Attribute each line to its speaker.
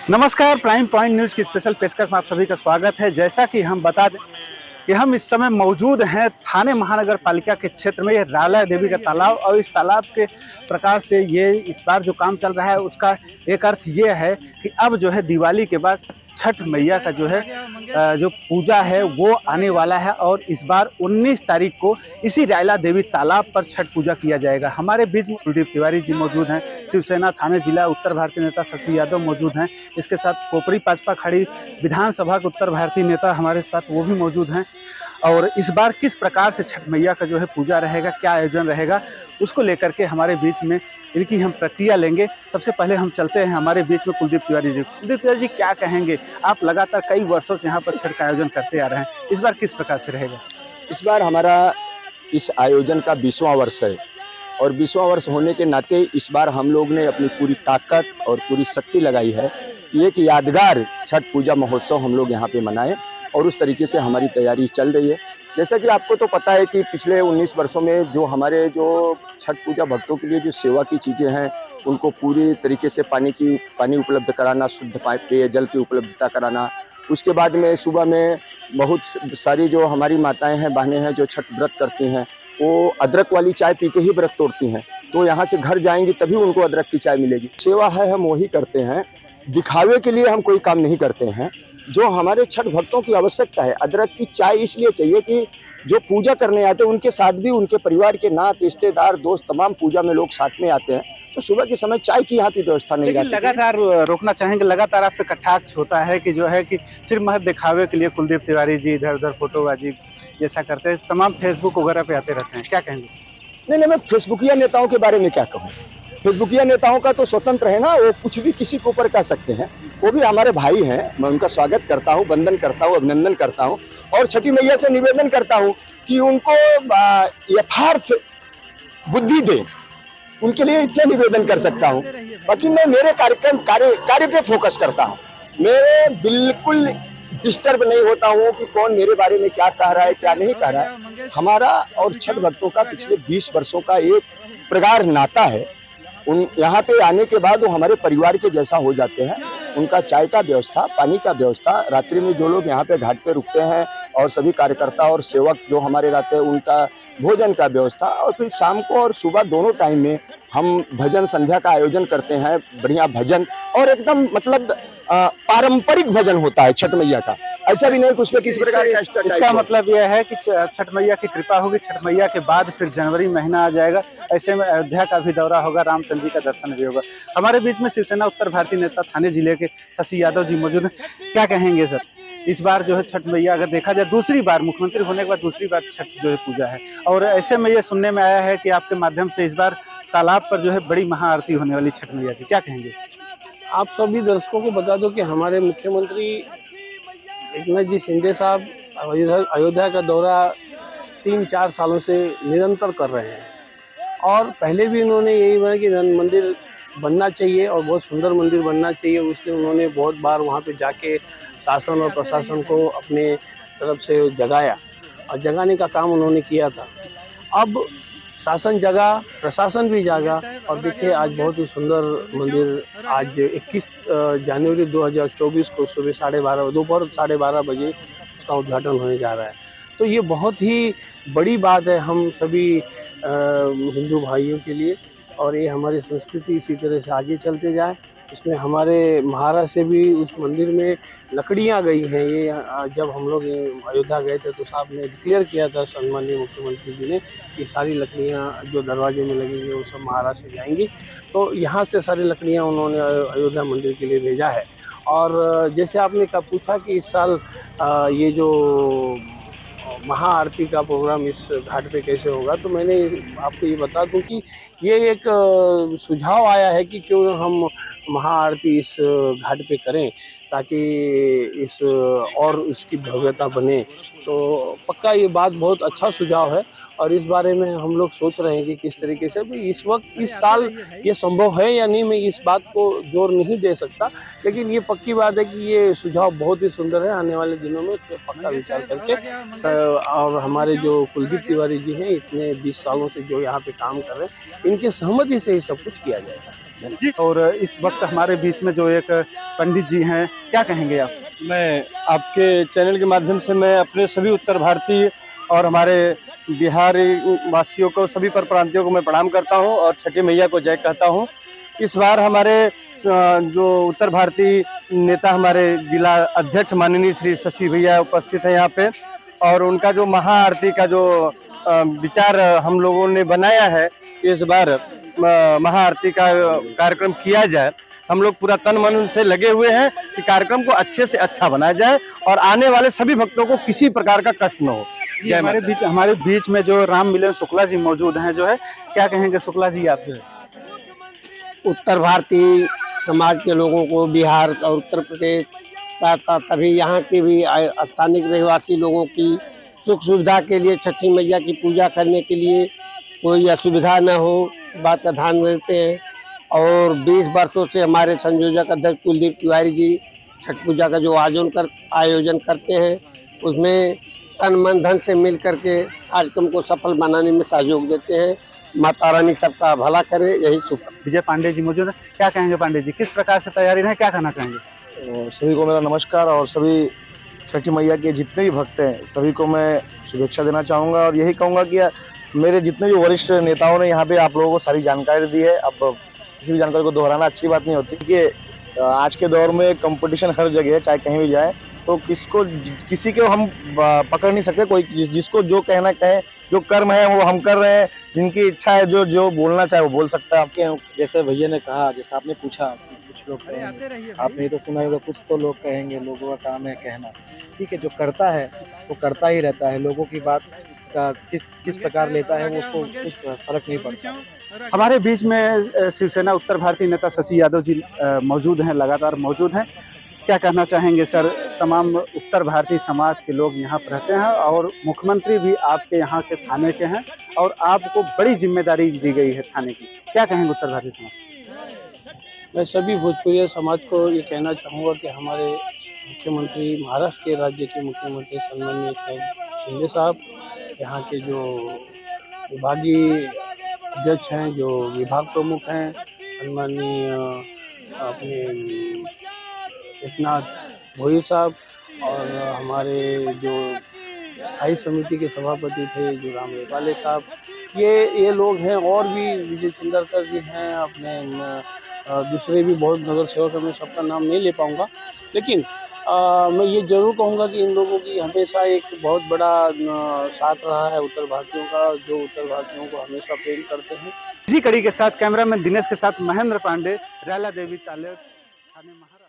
Speaker 1: नमस्कार, prime point news की special पेशकश में आप सभी का स्वागत है। जैसा कि हम बता दें कि हम इस समय मौजूद हैं थाने महानगर पालिका के क्षेत्र में, ये राला देवी का तालाब। और इस तालाब के प्रकार से ये इस बार जो काम चल रहा है उसका एक अर्थ ये है कि अब जो है दिवाली के बाद छठ मैया का जो है जो पूजा है वो आने वाला है। और इस बार 19 तारीख को इसी राला देवी तालाब पर छठ पूजा किया जाएगा। हमारे बीच में कुलदीप तिवारी जी मौजूद हैं, शिवसेना थाने जिला उत्तर भारतीय नेता शशि यादव मौजूद हैं। इसके साथ कोपरी पाचपा खड़ी विधानसभा के उत्तर भारतीय नेता हमारे साथ वो भी मौजूद हैं। और इस बार किस प्रकार से छठ मैया का जो है पूजा रहेगा, क्या आयोजन रहेगा, उसको लेकर के हमारे बीच में इनकी हम प्रतिक्रिया लेंगे। सबसे पहले हम चलते हैं हमारे बीच में कुलदीप तिवारी जी। कुलदीप तिवारी जी, क्या कहेंगे? आप लगातार कई वर्षों से यहाँ पर छठ का आयोजन करते आ रहे हैं, इस बार किस प्रकार से रहेगा?
Speaker 2: इस बार हमारा इस आयोजन का 20वां वर्ष है और 20वां वर्ष होने के नाते इस बार हम लोग ने अपनी पूरी ताकत और पूरी शक्ति लगाई है कि एक यादगार छठ पूजा महोत्सव हम लोग यहाँ पे मनाएं। और उस तरीके से हमारी तैयारी चल रही है। जैसा कि आपको तो पता है कि पिछले 19 वर्षों में जो हमारे जो छठ पूजा भक्तों के लिए जो सेवा की चीज़ें हैं, उनको पूरी तरीके से पानी उपलब्ध कराना, शुद्ध पेयजल की उपलब्धता कराना, उसके बाद में सुबह में बहुत सारी जो हमारी माताएं हैं, बहनें हैं जो छठ व्रत करती हैं, वो अदरक वाली चाय पी के ही व्रत तोड़ती हैं। तो यहाँ से घर जाएंगी तभी उनको अदरक की चाय मिलेगी। सेवा है, हम वही करते हैं, दिखावे के लिए हम कोई काम नहीं करते हैं। जो हमारे छठ भक्तों की आवश्यकता है, अदरक की चाय इसलिए चाहिए कि जो पूजा करने आते हैं उनके साथ भी उनके परिवार के नाते रिश्तेदार दोस्त तमाम पूजा में लोग साथ में आते हैं, तो सुबह के समय चाय की यहाँ की व्यवस्था नहीं रहती।
Speaker 1: लगातार रोकना चाहेंगे, लगातार आप पे कटाक्ष होता है कि जो है कि सिर्फ महज दिखावे के लिए कुलदीप तिवारी जी इधर उधर फोटोबाजी जैसा करते हैं, तमाम फेसबुक वगैरह पे आते रहते हैं, क्या कहेंगे?
Speaker 2: नहीं, मैं फेसबुकिया नेताओं के बारे में क्या कहूँ। फेसबुकिया नेताओं का तो स्वतंत्र है ना, वो कुछ भी किसी के ऊपर कह सकते हैं। वो भी हमारे भाई हैं, मैं उनका स्वागत करता हूँ, वंदन करता हूँ, अभिनंदन करता हूँ और छठी मैया से निवेदन करता हूँ कि उनको यथार्थ बुद्धि दे। उनके लिए इतना निवेदन कर सकता हूँ। बाकी मैं मेरे कार्य पे फोकस करता हूँ। मेरे बिल्कुल डिस्टर्ब नहीं होता हूँ कि कौन मेरे बारे में क्या कह रहा है, क्या नहीं कह रहा है। हमारा और छठ भक्तों का पिछले 20 वर्षों का एक प्रगाढ़ नाता है। उन यहाँ पे आने के बाद वो हमारे परिवार के जैसा हो जाते हैं। उनका चाय का व्यवस्था, पानी का व्यवस्था, रात्रि में जो लोग यहाँ पे घाट पे रुकते हैं और सभी कार्यकर्ता और सेवक जो हमारे रहते हैं, उनका भोजन का व्यवस्था, और फिर शाम को और सुबह दोनों टाइम में हम भजन संध्या का आयोजन करते हैं। बढ़िया भजन और एकदम मतलब पारंपरिक भजन होता है छठ मैया का। ऐसा भी नहीं कुछ पे किसी प्रकार का
Speaker 1: इसका मतलब यह है कि छठ मैया की कृपा होगी, छठ मैया के बाद फिर जनवरी महीना आ जाएगा, ऐसे में अयोध्या का भी दौरा होगा, रामचंद्र जी का दर्शन भी होगा। हमारे बीच में शिवसेना उत्तर भारतीय नेता थाने जिले के शशि यादव जी मौजूद हैं। क्या कहेंगे सर, इस बार जो है छठ मैया अगर देखा जाए दूसरी बार मुख्यमंत्री होने के बाद दूसरी बार छठ जो है पूजा है, और ऐसे में ये सुनने में आया है कि आपके माध्यम से इस बार तालाब पर जो है बड़ी महाआरती होने वाली छठ मैया की, क्या कहेंगे?
Speaker 3: आप सभी दर्शकों को बता दो कि हमारे मुख्यमंत्री एकनाथ जी शिंदे साहब अयोध्या का दौरा 3-4 सालों से निरंतर कर रहे हैं और पहले भी उन्होंने यही बोला कि मंदिर बनना चाहिए और बहुत सुंदर मंदिर बनना चाहिए। उसलिए उन्होंने बहुत बार वहाँ पे जाके शासन और प्रशासन को अपने तरफ से जगाया और जगाने का काम उन्होंने किया था। अब शासन जगा, प्रशासन भी जागा और देखिए आज बहुत ही सुंदर मंदिर, आज 21 जनवरी 2024 को सुबह 12:30 दोपहर 12:30 बजे उसका उद्घाटन होने जा रहा है। तो ये बहुत ही बड़ी बात है हम सभी हिंदू भाइयों के लिए, और ये हमारी संस्कृति इसी तरह से आगे चलते जाए। इसमें हमारे महाराष्ट्र से भी उस मंदिर में लकड़ियाँ गई हैं। ये जब हम लोग अयोध्या गए थे तो साहब ने डिक्लेयर किया था, सम्माननीय मुख्यमंत्री जी ने, कि सारी लकड़ियाँ जो दरवाजे में लगेंगी वो सब महाराष्ट्र से जाएंगी। तो यहाँ से सारी लकड़ियाँ उन्होंने अयोध्या मंदिर के लिए भेजा है। और जैसे आपने पूछा कि इस साल ये जो महाआरती का प्रोग्राम इस घाट पे कैसे होगा, तो मैंने आपको ये बता दूं कि ये एक सुझाव आया है कि क्यों हम महाआरती इस घाट पे करें ताकि इस और इसकी भव्यता बने। तो पक्का ये बात बहुत अच्छा सुझाव है और इस बारे में हम लोग सोच रहे हैं कि किस तरीके से भी इस वक्त इस साल ये संभव है या नहीं, मैं इस बात को जोर नहीं दे सकता, लेकिन ये पक्की बात है कि ये सुझाव बहुत ही सुंदर है। आने वाले दिनों में पक्का विचार करके और हमारे जो कुलदीप तिवारी जी हैं, इतने 20 सालों से जो यहाँ पे काम कर रहे हैं, इनके सहमति से ही सब कुछ किया जाएगा।
Speaker 1: जी। और इस वक्त हमारे बीच में जो एक पंडित जी हैं, क्या कहेंगे आप?
Speaker 4: मैं आपके चैनल के माध्यम से मैं अपने सभी उत्तर भारतीय और हमारे बिहारी वासियों को, सभी परप्रांतियों को मैं प्रणाम करता हूं और छठी मैया को जय कहता हूं। इस बार हमारे जो उत्तर भारतीय नेता, हमारे जिला अध्यक्ष माननीय श्री शशि भैया उपस्थित है यहाँ पे, और उनका जो महाआरती का जो विचार हम लोगों ने बनाया है, इस बार महाआरती का कार्यक्रम किया जाए। हम लोग पूरा तन मन से लगे हुए हैं कि कार्यक्रम को अच्छे से अच्छा बनाया जाए और आने वाले सभी भक्तों को किसी प्रकार का कष्ट न हो।
Speaker 1: जी, हमारे बीच में जो राम मिलन शुक्ला जी मौजूद हैं, जो है, क्या कहेंगे शुक्ला जी आप? जो है
Speaker 3: उत्तर भारतीय समाज के लोगों को, बिहार और उत्तर प्रदेश, साथ साथ सभी यहाँ के भी स्थानिक रहवासी लोगों की सुख सुविधा के लिए, छठी मैया की पूजा करने के लिए कोई असुविधा न हो, बात का ध्यान देते हैं। और 20 वर्षों से हमारे संयोजक अध्यक्ष कुलदीप तिवारी जी छठ पूजा का जो आयोजन करते हैं, उसमें तन मन धन से मिल करके कार्यक्रम को सफल बनाने में सहयोग देते हैं। माता रानी सबका भला करे, यही शुभ।
Speaker 1: विजय पांडे जी मौजूद है, क्या कहेंगे पांडे जी, किस प्रकार से तैयारी है, क्या कहना चाहेंगे?
Speaker 4: सभी को मेरा नमस्कार और सभी छठी मैया के जितने भी भक्त हैं सभी को मैं शुभेच्छा देना चाहूँगा और यही कहूँगा कि मेरे जितने भी वरिष्ठ नेताओं ने यहाँ पे आप लोगों को सारी जानकारी दी है। अब किसी भी जानकारी को दोहराना अच्छी बात नहीं होती कि आज के दौर में कंपटीशन हर जगह है, चाहे कहीं भी जाए, तो किसी को हम पकड़ नहीं सकते। कोई जिसको जो कहना कहे, जो कर्म है वो हम कर रहे हैं, जिनकी इच्छा है जो बोलना चाहे वो बोल सकता है।
Speaker 5: आपके जैसे भैया ने कहा, जैसे आपने पूछा कि कुछ लोग कहेंगे, आपने तो सुना होगा, कुछ तो लोग कहेंगे, लोगों का काम है कहना। ठीक है, जो करता है वो करता ही रहता है, लोगों की बात का किस प्रकार लेता है वो उसको कुछ फर्क नहीं पड़ता।
Speaker 1: हमारे बीच में शिवसेना उत्तर भारतीय नेता शशि यादव जी मौजूद हैं, लगातार मौजूद हैं। क्या कहना चाहेंगे सर? तमाम उत्तर भारतीय समाज के लोग यहाँ पर रहते हैं और मुख्यमंत्री भी आपके यहाँ के थाने के हैं और आपको बड़ी जिम्मेदारी दी गई है थाने की, क्या कहेंगे उत्तर भारतीय समाज को?
Speaker 3: मैं सभी भोजपुरी समाज को ये कहना चाहूँगा कि हमारे मुख्यमंत्री, महाराष्ट्र के राज्य के मुख्यमंत्री सन्माननीय एकनाथ शिंदे साहब, यहाँ के जो विभागीय अध्यक्ष हैं, जो विभाग प्रमुख हैं, सन्माननीय अपने एकनाथ भोईर साहब, और हमारे जो स्थायी समिति के सभापति थे जो राम रेपाले साहब, ये लोग हैं। और भी विजय चंद्रकर जी हैं, अपने दूसरे भी बहुत नगर सेवक, मैं सबका नाम नहीं ले पाऊँगा, लेकिन मैं ये जरूर कहूँगा कि इन लोगों की हमेशा एक बहुत बड़ा साथ रहा है उत्तर भारतीयों का, जो उत्तर भारतीयों को हमेशा प्रेम करते हैं।
Speaker 1: इसी कड़ी के साथ कैमरामैन दिनेश के साथ महेंद्र पांडे, रैला देवी तालेब, थाने महाराष्ट्र।